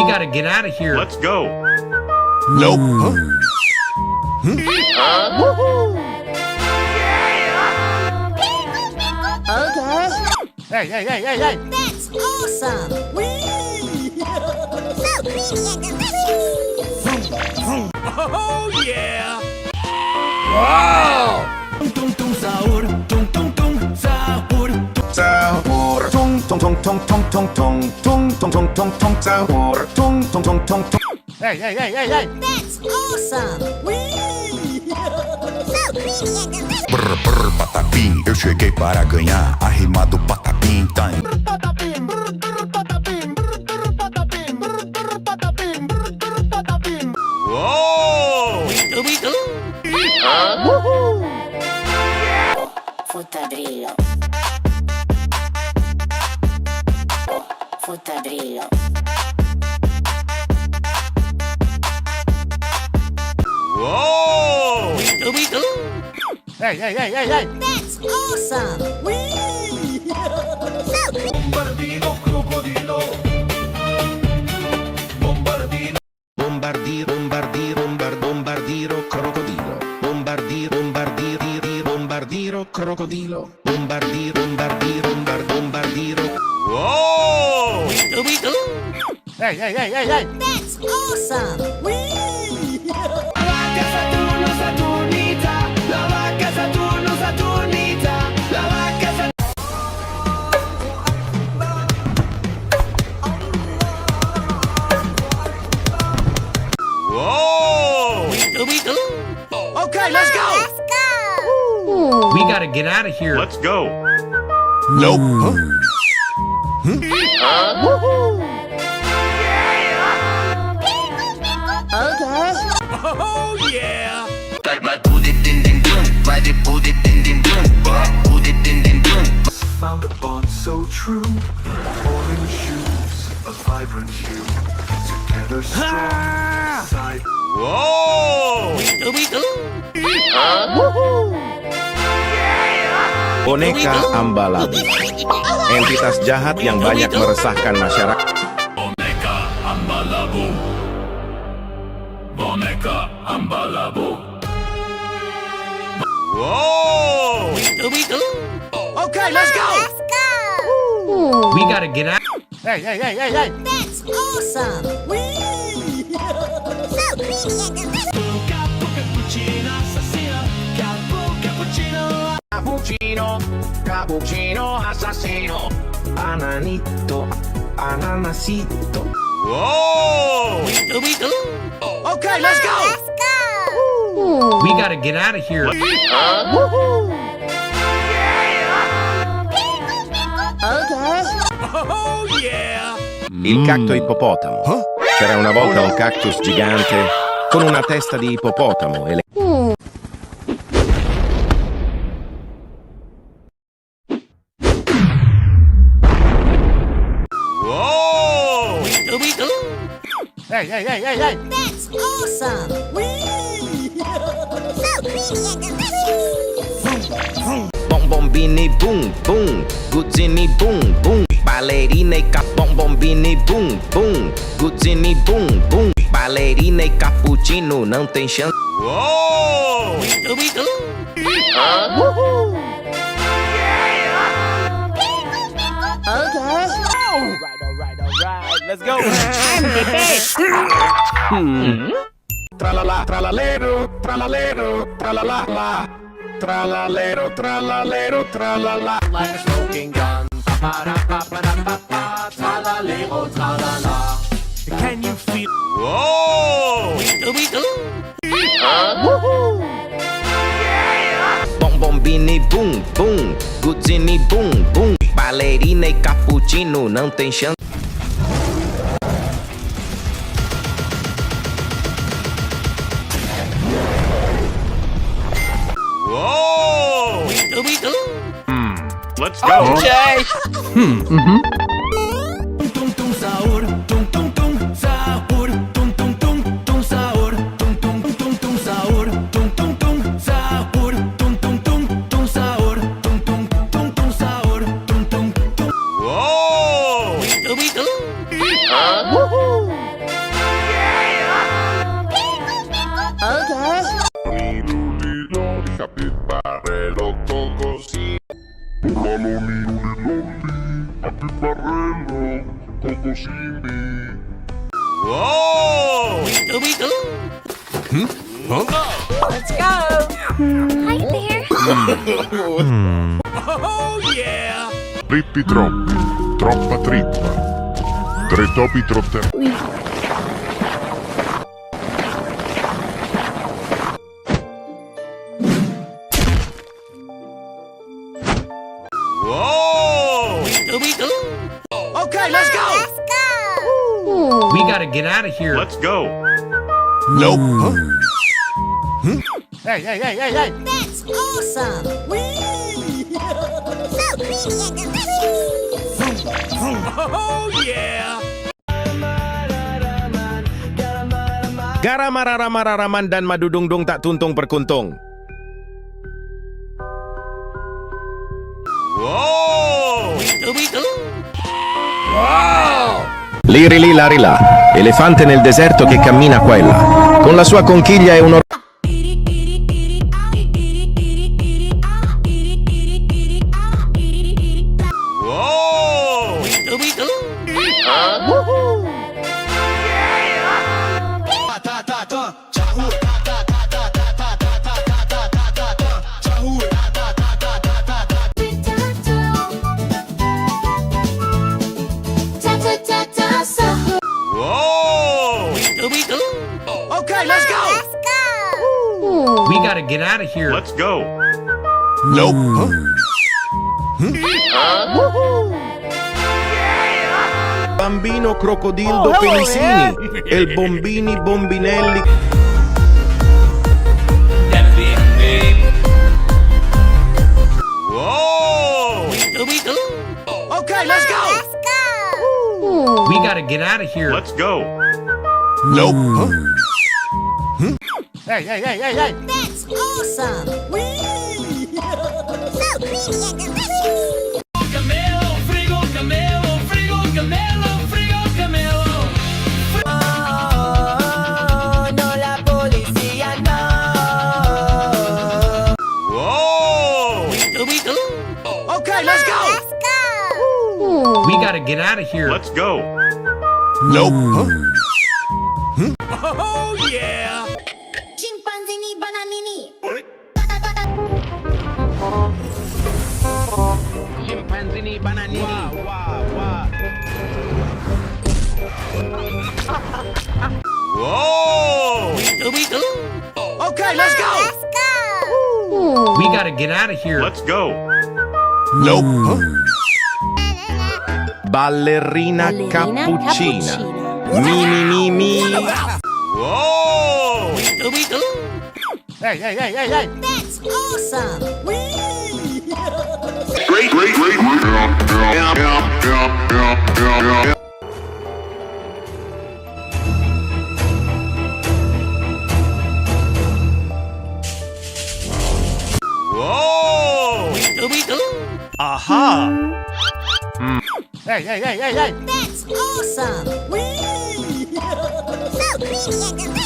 gotta get out of here. Let's go. Nope. Okay. Hey. That's awesome. Whee! So creamy and delicious. Oh, yeah. Wow! Tung tung sahur, tung sahur. Sahur. Tung tung tung tung tung tung tung tung tung tung tung tung sahur. Tung tung tung tung tung. Hey. That's awesome. Whee! So creamy and delicious. Brr Brr patapim, eu cheguei para ganhar. A rima do patapim tá em Patapim, brr patapim, brr patapim, brr patapim, brr patapim. Whoa! Futadrillo. Futadrillo. Whoa! Hey. That's awesome. Whee! So creamy. Bombardino Crocodilo. Bombardino. Bombardiro Crocodilo. Bombardiro Crocodilo. Bombardiro. Whoa! Hey. That's awesome. Whee! Vaca Saturno, saturnita. La vaca Saturno, saturnita. La vaca Whoa! Okay, let's go. Let's go. We gotta get out of here. Let's go. Nope. Okay. Oh, yeah. Found a bond so true. Orange shoes, a vibrant hue. Together strong. Side. Whoa! Boneca ambalabu. Entitas jahat yang banyak meresahkan masyarakat. Boneca ambalabu. Boneca ambalabu. Whoa! Okay, let's go. Let's go. We gotta get out. Hey. That's awesome. Whee! So creamy and delicious. Cappuccina, assasino. Cappuccino. Cappuccino, assasino. Ananito, ananasito. Whoa! Okay, let's go. Let's go. We gotta get out of here. Okay. Oh, yeah. Il cacto ippopotamo. C'era una volta un cactus gigante con una testa di ippopotamo e le... Whoa! Hey. That's awesome. Whee! So creamy and delicious. Bombombini Gusini Ballerina e Bombombini Gusini Ballerina e cappuccino, não tem chance. Whoa! Okay. Alright. Let's go. Tralala, tralalero, tralalero, tralala. Tralalero, tralalero, tralala. Like a smoking gun. Pa-da-pa-pa-da-pa-pa. Tralalero, tralala. Can you feel? Whoa! Bombombini Gusini Ballerina e cappuccino, não tem chance. Whoa! Let's go. Okay. Tung tung sahur, tung sahur, tung sahur, tung sahur, tung sahur, tung sahur, sahur, Whoa! Burbaloni, loliloli, apiparello, cocosini. Whoa! Let's go. Hi there. Oh yeah! Trippi Troppi, troppa trippa. Tre topi trotte. Whoa! Okay, let's go. Let's go. We gotta get out of here. Let's go. Nope. Hey, hey, hey, hey, hey. That's awesome. Whee! So creamy and delicious. Oh yeah! Garam mararaman dan madudungdung tak tuntung perkuntung. Whoa! Lirili, larila, elefante nel deserto che cammina qua e là. Con la sua conchiglia e un Whoa! Whoa! Okay, let's go. Let's go. We gotta get out of here. Let's go. Nope. Bambino Crocodilo Penisini e il Bombini Bombinelli. Whoa! Okay, let's go. Let's go. We gotta get out of here. Let's go. Nope. Hey, hey, hey, hey, hey. That's awesome. Whee! So creamy and delicious. Camelo, Frigo Camelo, Frigo Camelo, Frigo Camelo. Whoa! Okay, let's go. Let's go. We gotta get out of here. Let's go. Nope. Oh yeah! Chimpanzini Bananini. Chimpanzini Bananini. Whoa! Okay, let's go. Let's go. We gotta get out of here. Let's go. Nope. Ballerina cappuccina. Mi mi mi mi. Whoa! Hey, hey, hey, hey, hey. That's awesome. Whee! Great. Yeah. Whoa! Aha! Hey, hey, hey, hey, hey. That's awesome. Whee! So creamy and delicious.